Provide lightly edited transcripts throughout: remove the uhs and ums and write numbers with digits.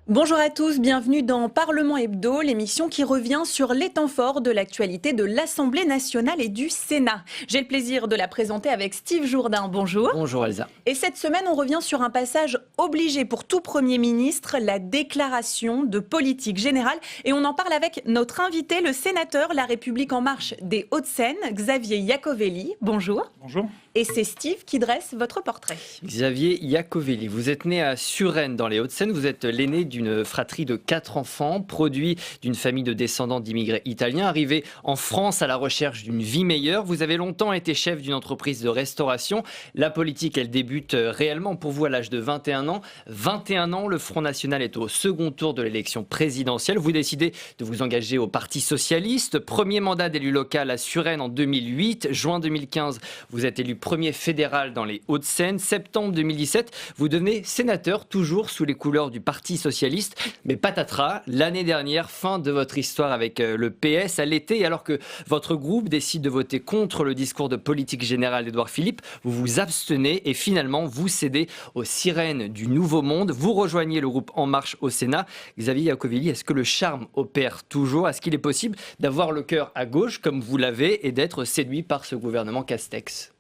Bonjour à tous, bienvenue dans Parlement Hebdo, l'émission qui revient sur les temps forts de l'actualité de l'Assemblée nationale et du Sénat. J'ai le plaisir de la présenter avec Steve Jourdain. Bonjour. Bonjour Elsa. Et cette semaine, on revient sur un passage obligé pour tout Premier ministre, la déclaration de politique générale. Et on en parle avec notre invité, le sénateur La République En Marche des Hauts-de-Seine, Xavier Iacovelli. Bonjour. Bonjour. Et c'est Steve qui dresse votre portrait. Xavier Iacovelli, vous êtes né à Suresnes dans les Hauts-de-Seine. Vous êtes l'aîné d'une fratrie de 4 enfants, produit d'une famille de descendants d'immigrés italiens, arrivé en France à la recherche d'une vie meilleure. Vous avez longtemps été chef d'une entreprise de restauration. La politique, elle débute réellement pour vous à l'âge de 21 ans. 21 ans, le Front National est au second tour de l'élection présidentielle. Vous décidez de vous engager au Parti Socialiste. Premier mandat d'élu local à Suresnes en 2008. Juin 2015, vous êtes élu premier fédéral dans les Hauts-de-Seine. Septembre 2017, vous devenez sénateur, toujours sous les couleurs du Parti Socialiste. Mais patatras, l'année dernière, fin de votre histoire avec le PS à l'été, alors que votre groupe décide de voter contre le discours de politique générale d'Édouard Philippe, vous vous abstenez et finalement vous cédez aux sirènes du Nouveau Monde. Vous rejoignez le groupe En Marche au Sénat. Xavier Iacovelli, est-ce que le charme opère toujours? Est-ce qu'il est possible d'avoir le cœur à gauche comme vous l'avez et d'être séduit par ce gouvernement Castex?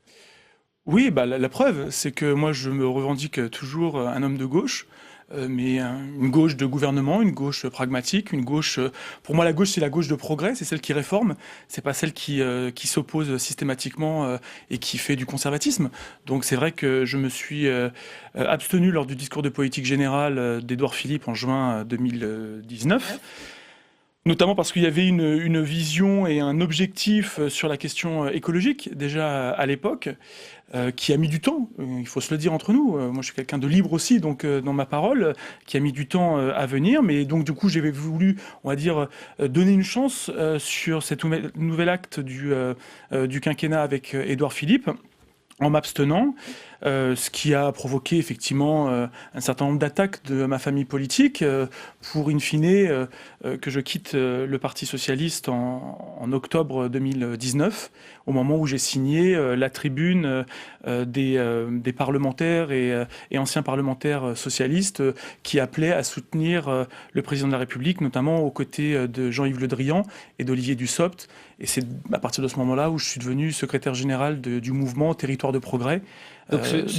Oui, la preuve, c'est que moi je me revendique toujours un homme de gauche, mais une gauche de gouvernement, une gauche pragmatique, une gauche... Pour moi la gauche c'est la gauche de progrès, c'est celle qui réforme, c'est pas celle qui s'oppose systématiquement et qui fait du conservatisme. Donc c'est vrai que je me suis abstenu lors du discours de politique générale d'Édouard Philippe en juin 2019. Notamment parce qu'il y avait une vision et un objectif sur la question écologique, déjà à l'époque, qui a mis du temps, il faut se le dire entre nous. Moi, je suis quelqu'un de libre aussi, donc dans ma parole, qui a mis du temps à venir. Mais donc, du coup, j'avais voulu, on va dire, donner une chance sur cet nouvel acte du quinquennat avec Édouard Philippe, en m'abstenant, ce qui a provoqué effectivement un certain nombre d'attaques de ma famille politique pour in fine que je quitte le Parti Socialiste en octobre 2019, au moment où j'ai signé la tribune des parlementaires et anciens parlementaires socialistes qui appelaient à soutenir le président de la République, notamment aux côtés de Jean-Yves Le Drian et d'Olivier Dussopt. Et c'est à partir de ce moment-là où je suis devenu secrétaire général du mouvement Territoire de Progrès,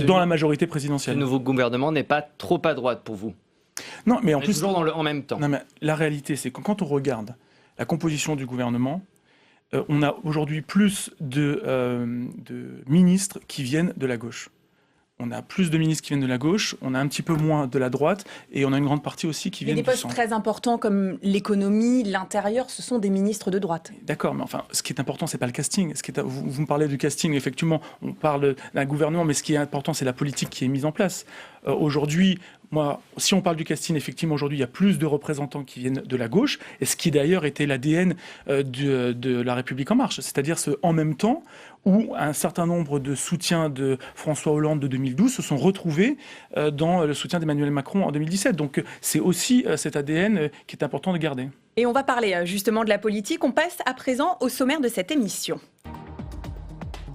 dans la majorité présidentielle. Ce nouveau gouvernement n'est pas trop à droite pour vous? Non, mais en plus... toujours en même temps. Non, mais la réalité, c'est que quand on regarde la composition du gouvernement, on a aujourd'hui plus de ministres qui viennent de la gauche. On a plus de ministres qui viennent de la gauche, on a un petit peu moins de la droite, et on a une grande partie aussi qui viennent du centre. Des postes très importants comme l'économie, l'intérieur, ce sont des ministres de droite. D'accord, mais enfin, ce qui est important, c'est pas le casting. Vous me parlez du casting, effectivement, on parle d'un gouvernement, mais ce qui est important, c'est la politique qui est mise en place. Aujourd'hui, moi, si on parle du casting, effectivement, aujourd'hui, il y a plus de représentants qui viennent de la gauche, et ce qui d'ailleurs était l'ADN de La République En Marche, c'est-à-dire ce en même temps où un certain nombre de soutiens de François Hollande de 2012 se sont retrouvés dans le soutien d'Emmanuel Macron en 2017. Donc c'est aussi cet ADN qui est important de garder. Et on va parler justement de la politique. On passe à présent au sommaire de cette émission.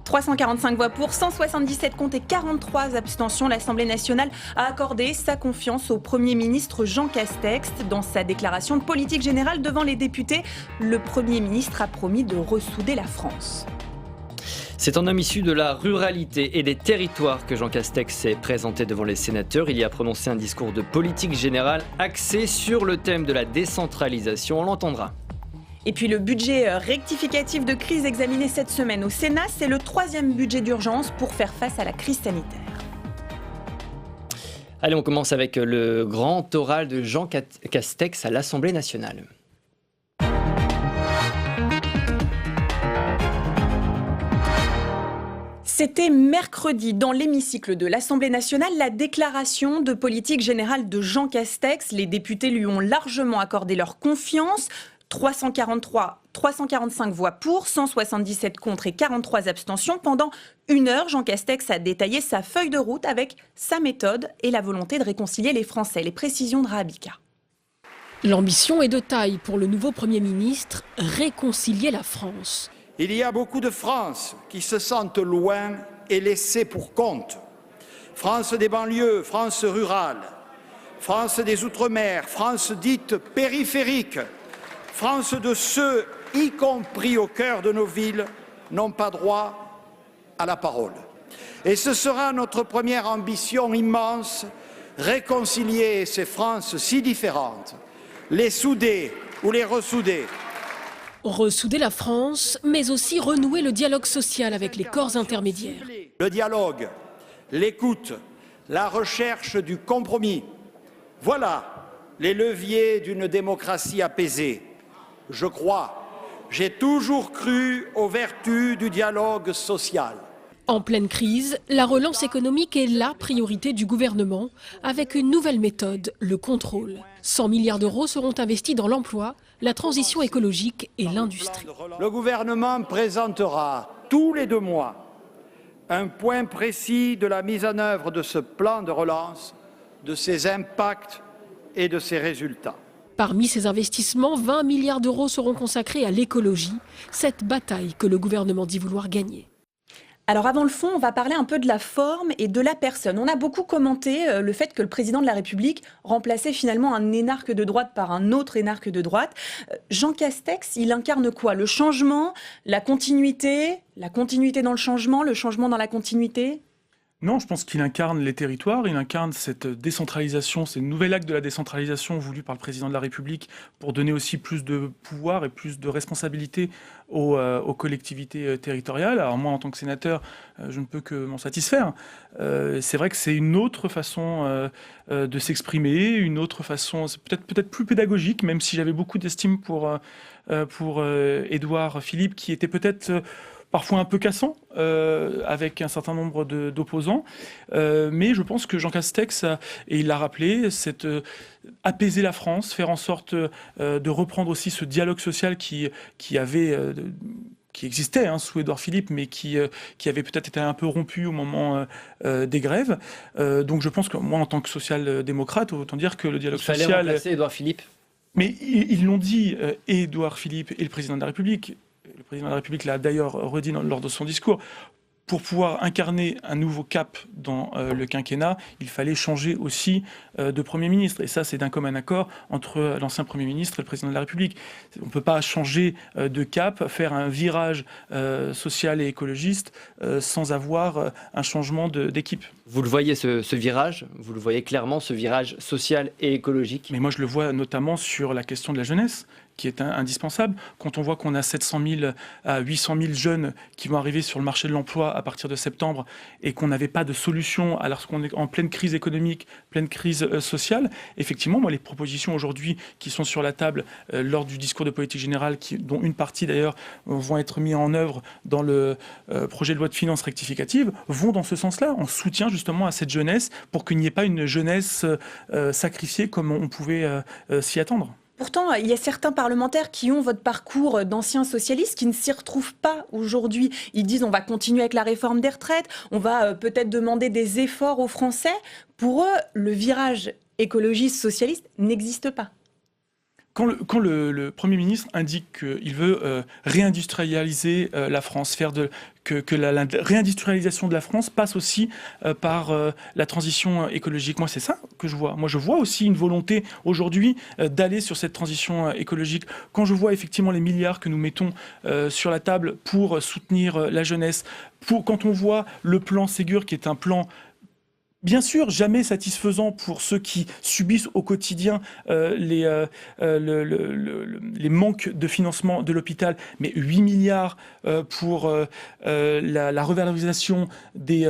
345 voix pour, 177 contre et 43 abstentions. L'Assemblée nationale a accordé sa confiance au Premier ministre Jean Castex. Dans sa déclaration de politique générale devant les députés, le Premier ministre a promis de ressouder la France. C'est un homme issu de la ruralité et des territoires que Jean Castex s'est présenté devant les sénateurs. Il y a prononcé un discours de politique générale axé sur le thème de la décentralisation. On l'entendra. Et puis le budget rectificatif de crise examiné cette semaine au Sénat, c'est le 3e budget d'urgence pour faire face à la crise sanitaire. Allez, on commence avec le grand oral de Jean Castex à l'Assemblée nationale. C'était mercredi dans l'hémicycle de l'Assemblée nationale la déclaration de politique générale de Jean Castex. Les députés lui ont largement accordé leur confiance. 345 voix pour, 177 contre et 43 abstentions. Pendant 1 heure, Jean Castex a détaillé sa feuille de route avec sa méthode et la volonté de réconcilier les Français. Les précisions de Rahabika. L'ambition est de taille pour le nouveau Premier ministre, réconcilier la France. Il y a beaucoup de France qui se sentent loin et laissées pour compte. France des banlieues, France rurale, France des Outre-mer, France dite périphérique, France de ceux, y compris au cœur de nos villes, n'ont pas droit à la parole. Et ce sera notre première ambition immense, réconcilier ces Frances si différentes, les souder ou les ressouder. Ressouder la France, mais aussi renouer le dialogue social avec les corps intermédiaires. Le dialogue, l'écoute, la recherche du compromis. Voilà les leviers d'une démocratie apaisée. J'ai toujours cru aux vertus du dialogue social. En pleine crise, la relance économique est la priorité du gouvernement, avec une nouvelle méthode, le contrôle. 100 milliards d'euros seront investis dans l'emploi, la transition écologique et l'industrie. Le gouvernement présentera tous les 2 mois un point précis de la mise en œuvre de ce plan de relance, de ses impacts et de ses résultats. Parmi ces investissements, 20 milliards d'euros seront consacrés à l'écologie, cette bataille que le gouvernement dit vouloir gagner. Alors avant le fond, on va parler un peu de la forme et de la personne. On a beaucoup commenté le fait que le président de la République remplaçait finalement un énarque de droite par un autre énarque de droite. Jean Castex, il incarne quoi? Le changement, la continuité dans le changement dans la continuité? Non, je pense qu'il incarne les territoires, il incarne cette décentralisation, ce nouvel acte de la décentralisation voulu par le président de la République pour donner aussi plus de pouvoir et plus de responsabilité aux collectivités territoriales. Alors moi, en tant que sénateur, je ne peux que m'en satisfaire. C'est vrai que c'est une autre façon de s'exprimer, une autre façon, c'est peut-être plus pédagogique, même si j'avais beaucoup d'estime pour Édouard Philippe, qui était peut-être parfois un peu cassant, avec un certain nombre d'opposants. Mais je pense que Jean Castex, et il l'a rappelé, c'est apaiser la France, faire en sorte de reprendre aussi ce dialogue social qui existait sous Édouard Philippe, mais qui avait peut-être été un peu rompu au moment des grèves. Donc je pense que moi, en tant que social-démocrate, autant dire que le dialogue social... Il fallait remplacer Édouard Philippe. Mais ils l'ont dit, Édouard Philippe et le président de la République. Le président de la République l'a d'ailleurs redit lors de son discours. Pour pouvoir incarner un nouveau cap dans le quinquennat, il fallait changer aussi de Premier ministre. Et ça, c'est d'un commun accord entre l'ancien Premier ministre et le président de la République. On ne peut pas changer de cap, faire un virage social et écologiste sans avoir un changement d'équipe. Vous le voyez, ce virage? Vous le voyez clairement, ce virage social et écologique? Mais moi, je le vois notamment sur la question de la jeunesse, qui est indispensable. Quand on voit qu'on a 700 000 à 800 000 jeunes qui vont arriver sur le marché de l'emploi à partir de septembre et qu'on n'avait pas de solution alors qu'on est en pleine crise économique, pleine crise sociale, effectivement, moi, les propositions aujourd'hui qui sont sur la table lors du discours de politique générale, dont une partie d'ailleurs vont être mises en œuvre dans le projet de loi de finances rectificative, vont dans ce sens-là, en soutien justement à cette jeunesse pour qu'il n'y ait pas une jeunesse sacrifiée comme on pouvait s'y attendre. Pourtant, il y a certains parlementaires qui ont votre parcours d'anciens socialistes qui ne s'y retrouvent pas aujourd'hui. Ils disent on va continuer avec la réforme des retraites, on va peut-être demander des efforts aux Français. Pour eux, le virage écologiste-socialiste n'existe pas. Quand le Premier ministre indique qu'il veut réindustrialiser la France, que la réindustrialisation de la France passe aussi par la transition écologique. Moi, c'est ça que je vois. Moi, je vois aussi une volonté aujourd'hui d'aller sur cette transition écologique. Quand je vois effectivement les milliards que nous mettons sur la table pour soutenir la jeunesse, quand on voit le plan Ségur qui est un plan bien sûr, jamais satisfaisant pour ceux qui subissent au quotidien les manques de financement de l'hôpital, mais 8 milliards pour la revalorisation des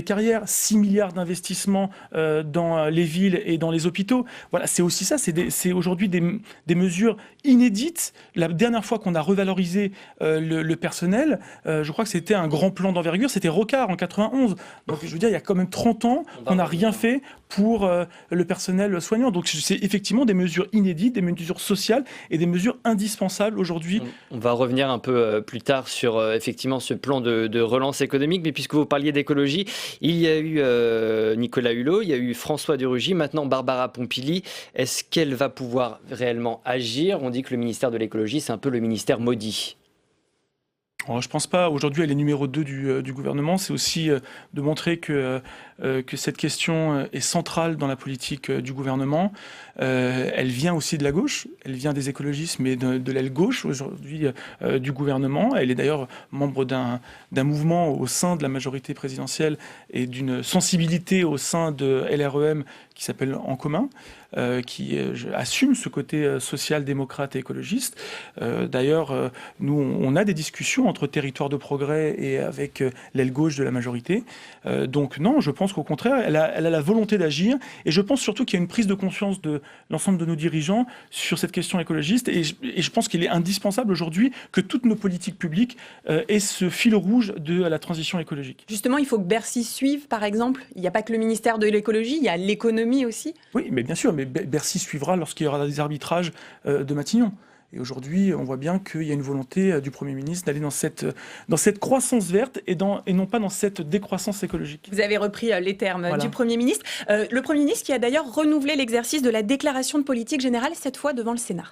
carrières, 6 milliards d'investissements dans les villes et dans les hôpitaux. Voilà, c'est aussi ça, c'est aujourd'hui des mesures inédites. La dernière fois qu'on a revalorisé le personnel, je crois que c'était un grand plan d'envergure, c'était Rocard en 91. Donc je veux dire, il y a quand même 30 ans, on n'a rien fait pour le personnel soignant. Donc c'est effectivement des mesures inédites, des mesures sociales et des mesures indispensables aujourd'hui. On va revenir un peu plus tard sur effectivement ce plan de relance économique, mais puisque vous parliez d'écologie, il y a eu Nicolas Hulot, il y a eu François de Rugy, maintenant Barbara Pompili. Est-ce qu'elle va pouvoir réellement agir? On dit que le ministère de l'écologie, c'est un peu le ministère maudit. Je ne pense pas. Aujourd'hui, elle est numéro 2 du gouvernement. C'est aussi de montrer que cette question est centrale dans la politique du gouvernement. Elle vient aussi de la gauche, elle vient des écologistes, mais de l'aile gauche aujourd'hui du gouvernement. Elle est d'ailleurs membre d'un mouvement au sein de la majorité présidentielle et d'une sensibilité au sein de LREM qui s'appelle En Commun, qui assume ce côté social-démocrate et écologiste. D'ailleurs, nous, on a des discussions entre Territoire de Progrès et avec l'aile gauche de la majorité. Donc non, je pense qu'au contraire, elle a la volonté d'agir. Et je pense surtout qu'il y a une prise de conscience de l'ensemble de nos dirigeants sur cette question écologiste. Et je pense qu'il est indispensable aujourd'hui que toutes nos politiques publiques aient ce fil rouge de la transition écologique. Justement, il faut que Bercy suive, par exemple. Il n'y a pas que le ministère de l'écologie, il y a l'économie aussi. Oui, mais bien sûr, mais Bercy suivra lorsqu'il y aura des arbitrages de Matignon. Et aujourd'hui, on voit bien qu'il y a une volonté du Premier ministre d'aller dans cette croissance verte et non pas dans cette décroissance écologique. Vous avez repris les termes du Premier ministre. Le Premier ministre qui a d'ailleurs renouvelé l'exercice de la déclaration de politique générale, cette fois devant le Sénat.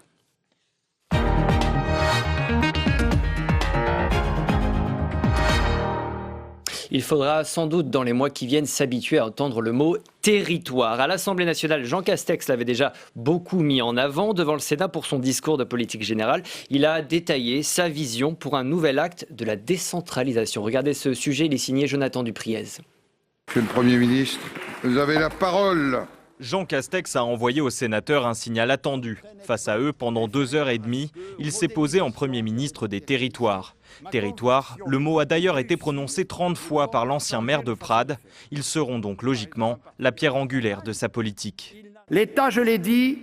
Il faudra sans doute dans les mois qui viennent s'habituer à entendre le mot territoire. À l'Assemblée nationale, Jean Castex l'avait déjà beaucoup mis en avant devant le Sénat pour son discours de politique générale. Il a détaillé sa vision pour un nouvel acte de la décentralisation. Regardez ce sujet, il est signé Jonathan Dupriez. Monsieur le Premier ministre, vous avez la parole. Jean Castex a envoyé aux sénateurs un signal attendu. Face à eux, pendant 2h30, il s'est posé en Premier ministre des territoires. Territoire, le mot a d'ailleurs été prononcé 30 fois par l'ancien maire de Prades. Ils seront donc logiquement la pierre angulaire de sa politique. L'État, je l'ai dit,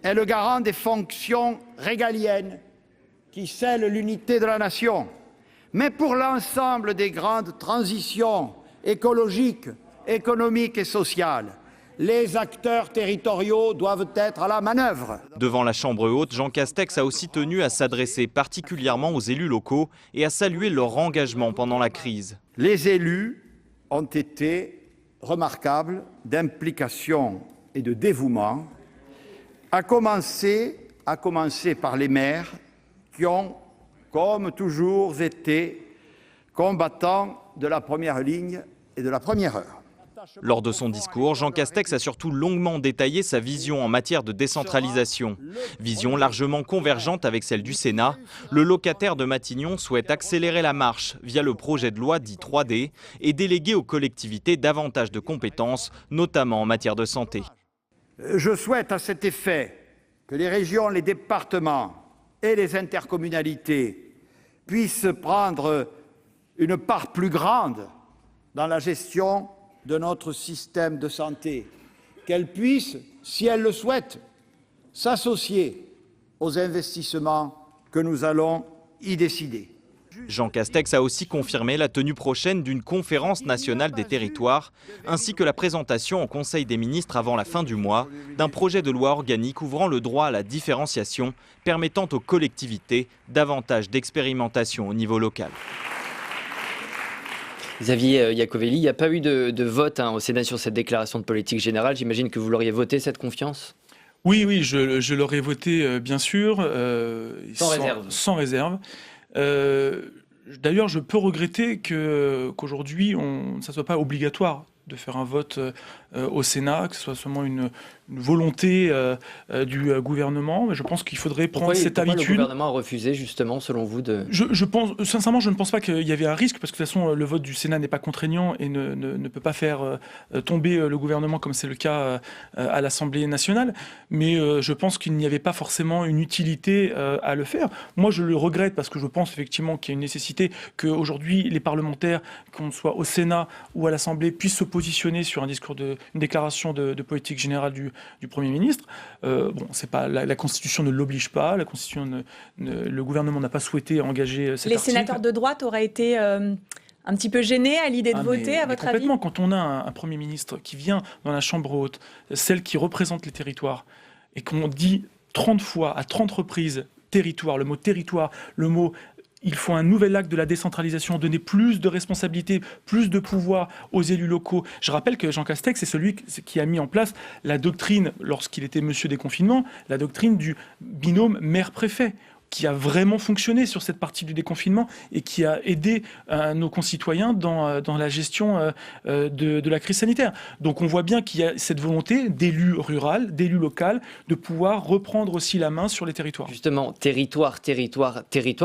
est le garant des fonctions régaliennes qui scellent l'unité de la nation. Mais pour l'ensemble des grandes transitions écologiques, économiques et sociales, les acteurs territoriaux doivent être à la manœuvre. Devant la Chambre haute, Jean Castex a aussi tenu à s'adresser particulièrement aux élus locaux et à saluer leur engagement pendant la crise. Les élus ont été remarquables d'implication et de dévouement, à commencer par les maires qui ont, comme toujours, été combattants de la première ligne et de la première heure. Lors de son discours, Jean Castex a surtout longuement détaillé sa vision en matière de décentralisation. Vision largement convergente avec celle du Sénat. Le locataire de Matignon souhaite accélérer la marche via le projet de loi dit 3D et déléguer aux collectivités davantage de compétences, notamment en matière de santé. Je souhaite à cet effet que les régions, les départements et les intercommunalités puissent prendre une part plus grande dans la gestion de notre système de santé, qu'elles puissent, si elles le souhaitent, s'associer aux investissements que nous allons y décider. Jean Castex a aussi confirmé la tenue prochaine d'une conférence nationale des territoires, ainsi que la présentation en Conseil des ministres avant la fin du mois d'un projet de loi organique ouvrant le droit à la différenciation, permettant aux collectivités davantage d'expérimentation au niveau local. Xavier Iacovelli, il n'y a pas eu de vote au Sénat sur cette déclaration de politique générale. J'imagine que vous l'auriez voté, cette confiance ? Oui, je l'aurais voté, bien sûr. Sans réserve. D'ailleurs, je peux regretter qu'aujourd'hui, ça ne soit pas obligatoire de faire un vote au Sénat, que ce soit seulement une volonté du gouvernement. Mais je pense qu'il faudrait prendre cette habitude. Pourquoi le gouvernement a refusé, justement, selon vous Sincèrement, je ne pense pas qu'il y avait un risque, parce que de toute façon, le vote du Sénat n'est pas contraignant et ne peut pas faire tomber le gouvernement, comme c'est le cas à l'Assemblée nationale. Mais je pense qu'il n'y avait pas forcément une utilité à le faire. Moi, je le regrette, parce que je pense effectivement qu'il y a une nécessité qu'aujourd'hui, les parlementaires, qu'on soit au Sénat ou à l'Assemblée, puissent se positionner sur une déclaration de politique générale du Premier ministre. C'est pas, la Constitution ne l'oblige pas, le gouvernement n'a pas souhaité engager cet article. Les sénateurs de droite auraient été un petit peu gênés à l'idée de voter, à votre avis ? Complètement, quand on a un Premier ministre qui vient dans la Chambre haute, celle qui représente les territoires, et qu'on dit 30 fois, à 30 reprises, territoire, le mot il faut un nouvel acte de la décentralisation, donner plus de responsabilités, plus de pouvoir aux élus locaux. Je rappelle que Jean Castex, c'est celui qui a mis en place la doctrine, lorsqu'il était monsieur déconfinement, la doctrine du binôme maire-préfet. qui a vraiment fonctionné sur cette partie du déconfinement et qui a aidé nos concitoyens dans la gestion de la crise sanitaire. Donc on voit bien qu'il y a cette volonté d'élus ruraux, d'élus locaux, de pouvoir reprendre aussi la main sur les territoires. Justement, territoire,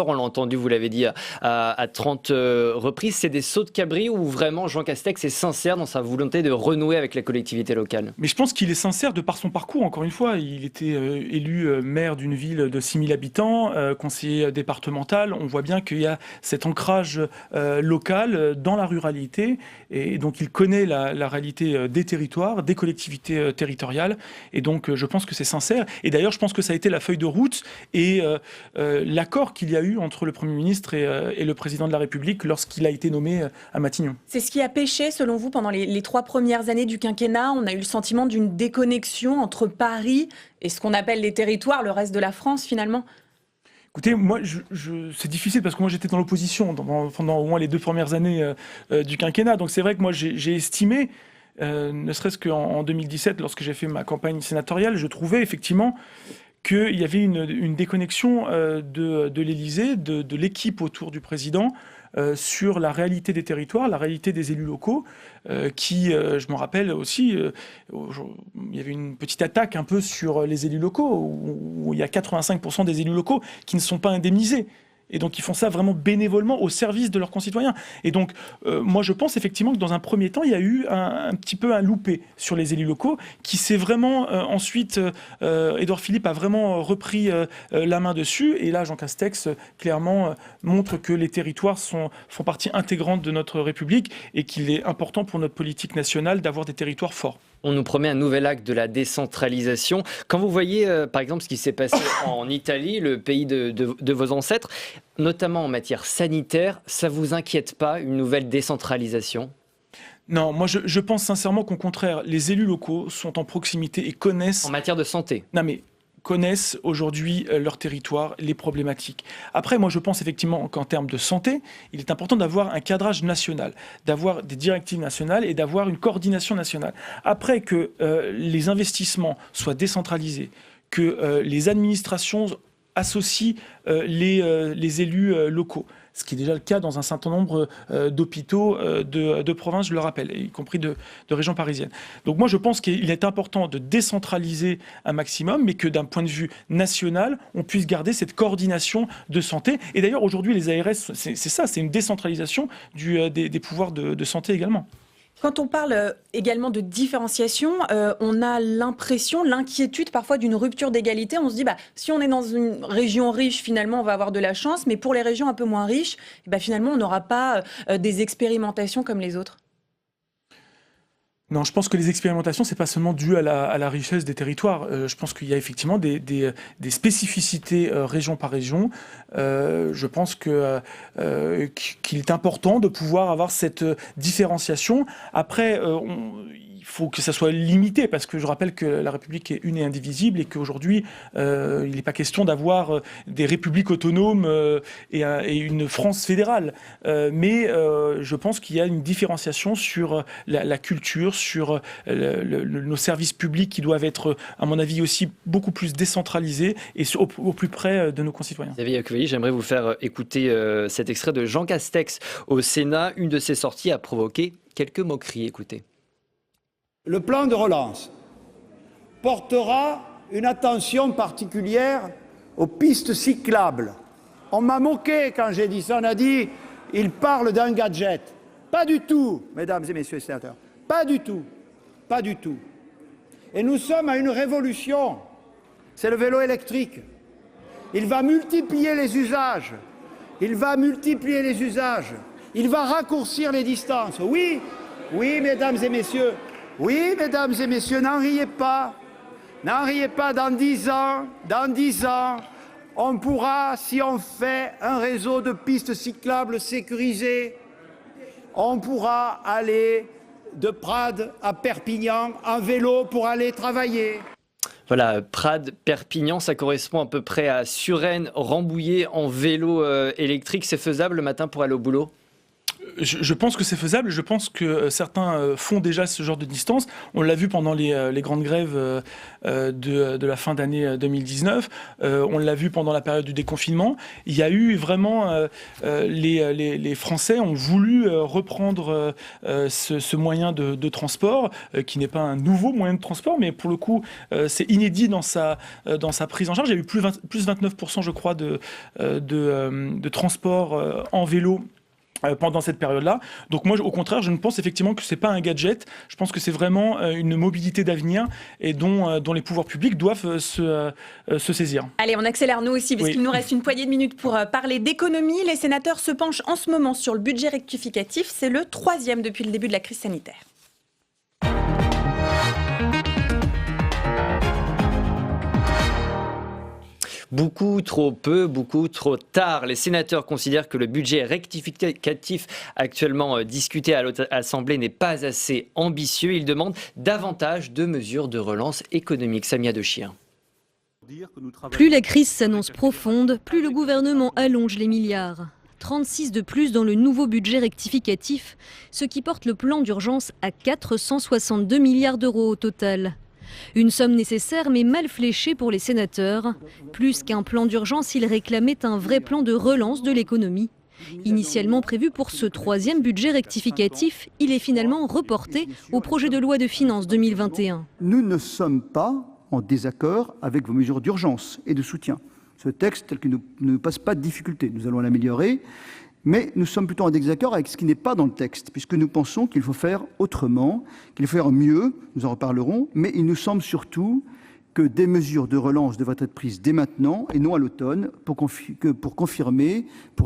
on l'a entendu, vous l'avez dit à 30 reprises, c'est des sauts de cabri où vraiment Jean Castex est sincère dans sa volonté de renouer avec la collectivité locale. Mais je pense qu'il est sincère de par son parcours, encore une fois. Il était élu maire d'une ville de 6000 habitants, conseiller départemental. On voit bien qu'il y a cet ancrage local dans la ruralité. Et donc il connaît la réalité des territoires, des collectivités territoriales. Et donc je pense que c'est sincère. Et d'ailleurs, je pense que ça a été la feuille de route et l'accord qu'il y a eu entre le Premier ministre et le Président de la République lorsqu'il a été nommé à Matignon. C'est ce qui a pêché, selon vous, pendant les 3 premières années du quinquennat. On a eu le sentiment d'une déconnexion entre Paris et ce qu'on appelle les territoires, le reste de la France, finalement. Écoutez, moi, c'est difficile parce que moi, j'étais dans l'opposition pendant au moins les 2 premières années du quinquennat. Donc c'est vrai que moi, j'ai estimé, ne serait-ce qu'en 2017, lorsque j'ai fait ma campagne sénatoriale, je trouvais effectivement qu'il y avait une déconnexion de l'Élysée, de l'équipe autour du président, sur la réalité des territoires, la réalité des élus locaux, qui, je me rappelle aussi, il y avait une petite attaque un peu sur les élus locaux, où il y a 85% des élus locaux qui ne sont pas indemnisés. Et donc, ils font ça vraiment bénévolement au service de leurs concitoyens. Et donc, moi, je pense effectivement que dans un premier temps, il y a eu un petit peu un loupé sur les élus locaux qui s'est vraiment, ensuite, Édouard Philippe a vraiment repris la main dessus. Et là, Jean Castex, clairement, montre que les territoires font partie intégrante de notre République et qu'il est important pour notre politique nationale d'avoir des territoires forts. On nous promet un nouvel acte de la décentralisation. Quand vous voyez, par exemple, ce qui s'est passé en Italie, le pays de vos ancêtres, notamment en matière sanitaire, ça ne vous inquiète pas, une nouvelle décentralisation ? Non, moi je pense sincèrement qu'au contraire, les élus locaux sont en proximité et connaissent... En matière de santé ? Non mais... connaissent aujourd'hui leur territoire, les problématiques. Après, moi, je pense effectivement qu'en termes de santé, il est important d'avoir un cadrage national, d'avoir des directives nationales et d'avoir une coordination nationale. Après que les investissements soient décentralisés, que les administrations associent les élus locaux, ce qui est déjà le cas dans un certain nombre d'hôpitaux de province, je le rappelle, y compris de régions parisiennes. Donc moi, je pense qu'il est important de décentraliser un maximum, mais que d'un point de vue national, on puisse garder cette coordination de santé. Et d'ailleurs, aujourd'hui, les ARS, c'est ça, c'est une décentralisation des pouvoirs de santé également. Quand on parle également de différenciation, on a l'impression, l'inquiétude parfois d'une rupture d'égalité. On se dit, si on est dans une région riche, finalement, on va avoir de la chance. Mais pour les régions un peu moins riches, finalement, on n'aura pas des expérimentations comme les autres. Non, je pense que les expérimentations, c'est pas seulement dû à la richesse des territoires. Je pense qu'il y a effectivement des spécificités région par région. Je pense qu'il est important de pouvoir avoir cette différenciation. Après, il faut que ça soit limité, parce que je rappelle que la République est une et indivisible et qu'aujourd'hui, il n'est pas question d'avoir des républiques autonomes et une France fédérale. Mais je pense qu'il y a une différenciation sur la culture, sur nos services publics qui doivent être, à mon avis, aussi beaucoup plus décentralisés et au plus près de nos concitoyens. Xavier Iacovelli, j'aimerais vous faire écouter cet extrait de Jean Castex au Sénat. Une de ses sorties a provoqué quelques moqueries. Écoutez. Le plan de relance portera une attention particulière aux pistes cyclables. On m'a moqué quand j'ai dit ça, on a dit « il parle d'un gadget ». Pas du tout, mesdames et messieurs les sénateurs, pas du tout, pas du tout. Et nous sommes à une révolution, c'est le vélo électrique. Il va multiplier les usages, il va raccourcir les distances. Oui, mesdames et messieurs, n'en riez pas, dans 10 ans, on pourra, si on fait un réseau de pistes cyclables sécurisées, on pourra aller de Prades à Perpignan en vélo pour aller travailler. Voilà, Prades, Perpignan, ça correspond à peu près à Suresnes, Rambouillet en vélo électrique. C'est faisable le matin pour aller au boulot ? Je pense que c'est faisable. Je pense que certains font déjà ce genre de distance. On l'a vu pendant les grandes grèves de la fin d'année 2019. On l'a vu pendant la période du déconfinement. Il y a eu vraiment... les Français ont voulu reprendre ce moyen de transport, qui n'est pas un nouveau moyen de transport, mais pour le coup, c'est inédit dans sa prise en charge. Il y a eu plus 29%, je crois, de transport en vélo pendant cette période-là. Donc moi, au contraire, je ne pense effectivement que c'est pas un gadget. Je pense que c'est vraiment une mobilité d'avenir et dont les pouvoirs publics doivent se saisir. Allez, on accélère nous aussi, parce qu'il nous reste une poignée de minutes pour parler d'économie. Les sénateurs se penchent en ce moment sur le budget rectificatif. C'est le 3e depuis le début de la crise sanitaire. Beaucoup trop peu, beaucoup trop tard. Les sénateurs considèrent que le budget rectificatif actuellement discuté à l'Assemblée n'est pas assez ambitieux. Ils demandent davantage de mesures de relance économique. Samia Dechir. Plus la crise s'annonce profonde, plus le gouvernement allonge les milliards. 36 de plus dans le nouveau budget rectificatif, ce qui porte le plan d'urgence à 462 milliards d'euros au total. Une somme nécessaire mais mal fléchée pour les sénateurs. Plus qu'un plan d'urgence, ils réclamaient un vrai plan de relance de l'économie. Initialement prévu pour ce 3e budget rectificatif, il est finalement reporté au projet de loi de finances 2021. Nous ne sommes pas en désaccord avec vos mesures d'urgence et de soutien. Ce texte, tel qu'il ne passe pas de difficultés, nous allons l'améliorer. Mais nous sommes plutôt en désaccord avec ce qui n'est pas dans le texte, puisque nous pensons qu'il faut faire autrement, qu'il faut faire mieux, nous en reparlerons, mais il nous semble surtout que des mesures de relance devraient être prises dès maintenant et non à l'automne pour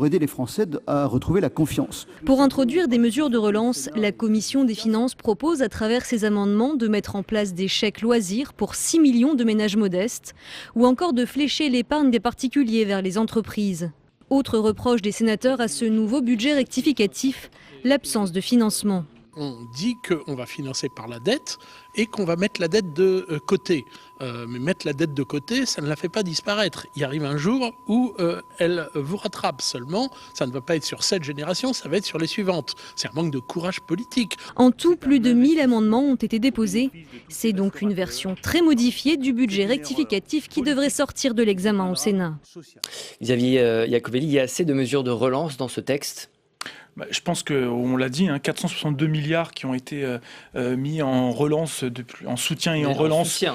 aider les Français à retrouver la confiance. Pour introduire des mesures de relance, la Commission des finances propose à travers ses amendements de mettre en place des chèques loisirs pour 6 millions de ménages modestes ou encore de flécher l'épargne des particuliers vers les entreprises. Autre reproche des sénateurs à ce nouveau budget rectificatif, l'absence de financement. On dit qu'on va financer par la dette et qu'on va mettre la dette de côté. Mais mettre la dette de côté, ça ne la fait pas disparaître. Il arrive un jour où elle vous rattrape seulement. Ça ne va pas être sur cette génération, ça va être sur les suivantes. C'est un manque de courage politique. En tout, plus de 1000 amendements ont été déposés. C'est donc une version très modifiée du budget rectificatif qui devrait sortir de l'examen au Sénat. Xavier Iacovelli, il y a assez de mesures de relance dans ce texte ? Je pense qu'on l'a dit, 462 milliards qui ont été mis en relance, en soutien et en relance.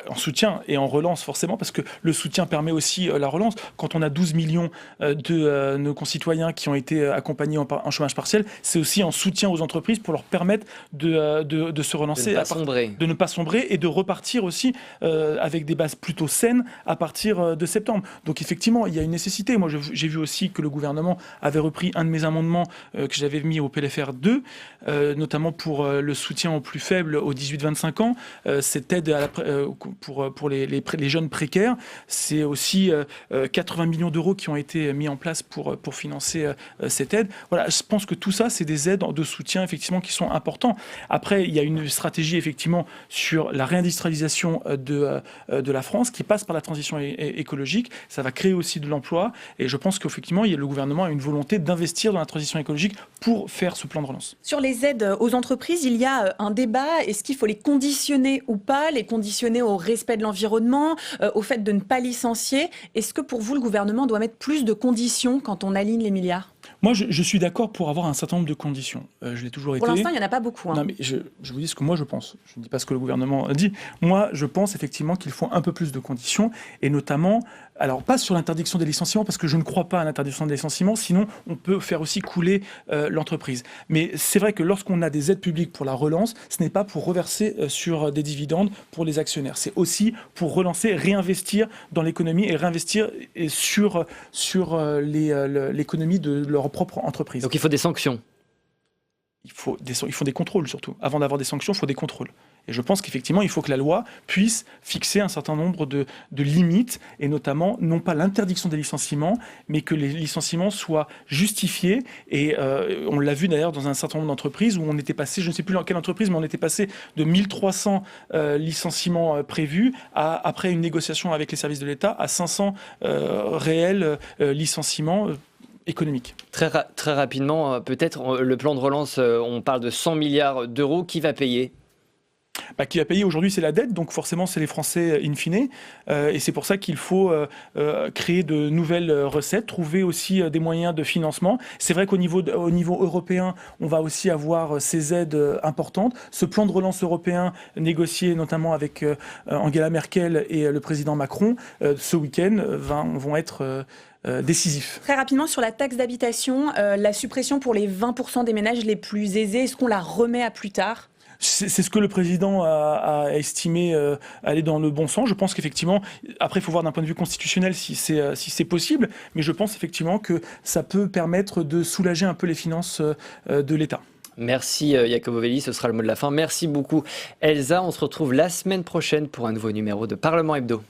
En soutien et en relance forcément, parce que le soutien permet aussi la relance. Quand on a 12 millions de nos concitoyens qui ont été accompagnés en chômage partiel, c'est aussi en soutien aux entreprises pour leur permettre de se relancer, de ne pas sombrer et de repartir aussi avec des bases plutôt saines à partir de septembre. Donc effectivement, il y a une nécessité. Moi, j'ai vu aussi que le gouvernement avait repris un de mes amendements que j'avais mis au PLFR 2, notamment pour le soutien aux plus faibles, aux 18-25 ans, cette aide pour les jeunes précaires, c'est aussi 80 millions d'euros qui ont été mis en place pour financer cette aide. Voilà, je pense que tout ça, c'est des aides de soutien effectivement qui sont importants. Après, il y a une stratégie effectivement sur la réindustrialisation de la France qui passe par la transition écologique. Ça va créer aussi de l'emploi et je pense qu'effectivement, le gouvernement a une volonté d'investir dans la transition écologique pour faire ce plan de relance. Sur les aides aux entreprises, il y a un débat. Est-ce qu'il faut les conditionner ou pas? Les conditionner au respect de l'environnement, au fait de ne pas licencier. Est-ce que pour vous, le gouvernement doit mettre plus de conditions quand on aligne les milliards? Moi, je suis d'accord pour avoir un certain nombre de conditions. Je l'ai toujours été. Pour l'instant, il n'y en a pas beaucoup. Non, mais je vous dis ce que moi je pense. Je ne dis pas ce que le gouvernement dit. Moi, je pense effectivement qu'il faut un peu plus de conditions, et notamment, alors pas sur l'interdiction des licenciements, parce que je ne crois pas à l'interdiction des licenciements, sinon on peut faire aussi couler l'entreprise. Mais c'est vrai que lorsqu'on a des aides publiques pour la relance, ce n'est pas pour reverser sur des dividendes pour les actionnaires. C'est aussi pour relancer, réinvestir dans l'économie et réinvestir sur l'économie de leur propre entreprise. Donc il faut des sanctions. Il faut des contrôles surtout. Avant d'avoir des sanctions, il faut des contrôles. Et je pense qu'effectivement, il faut que la loi puisse fixer un certain nombre de limites, et notamment, non pas l'interdiction des licenciements, mais que les licenciements soient justifiés. Et on l'a vu d'ailleurs dans un certain nombre d'entreprises où on était passé, je ne sais plus dans quelle entreprise, mais on était passé de 1300 licenciements prévus après une négociation avec les services de l'État à 500 réels licenciements économique. Très rapidement, peut-être, le plan de relance, on parle de 100 milliards d'euros. Qui va payer ? Qui va payer aujourd'hui, c'est la dette, donc forcément c'est les Français in fine, et c'est pour ça qu'il faut créer de nouvelles recettes, trouver aussi des moyens de financement. C'est vrai qu'au niveau européen, on va aussi avoir ces aides importantes. Ce plan de relance européen négocié notamment avec Angela Merkel et le président Macron ce week-end vont être décisifs. Très rapidement sur la taxe d'habitation, la suppression pour les 20% des ménages les plus aisés, est-ce qu'on la remet à plus tard ? C'est ce que le président a estimé aller dans le bon sens. Je pense qu'effectivement, après il faut voir d'un point de vue constitutionnel si c'est possible, mais je pense effectivement que ça peut permettre de soulager un peu les finances de l'État. Merci Iacovelli, ce sera le mot de la fin. Merci beaucoup Elsa, on se retrouve la semaine prochaine pour un nouveau numéro de Parlement Hebdo.